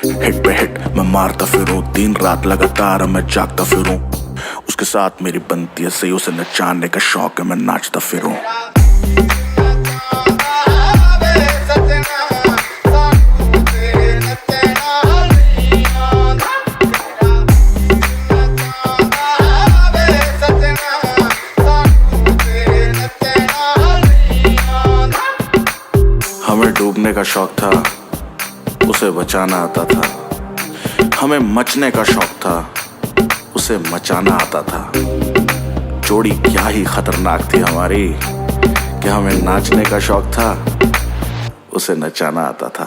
Hit पे hit मैं मारता फिरूं, दिन रात लगातार मैं जागता फिरूं। उसके साथ मेरी बनती है सही, उसे नचाने का शौक है, मैं नाचता फिरूं। हमें डूबने का शौक था, उसे बचाना आता था। हमें मचने का शौक था, उसे मचाना आता था। जोड़ी क्या ही खतरनाक थी हमारी कि हमें नाचने का शौक था, उसे नचाना आता था।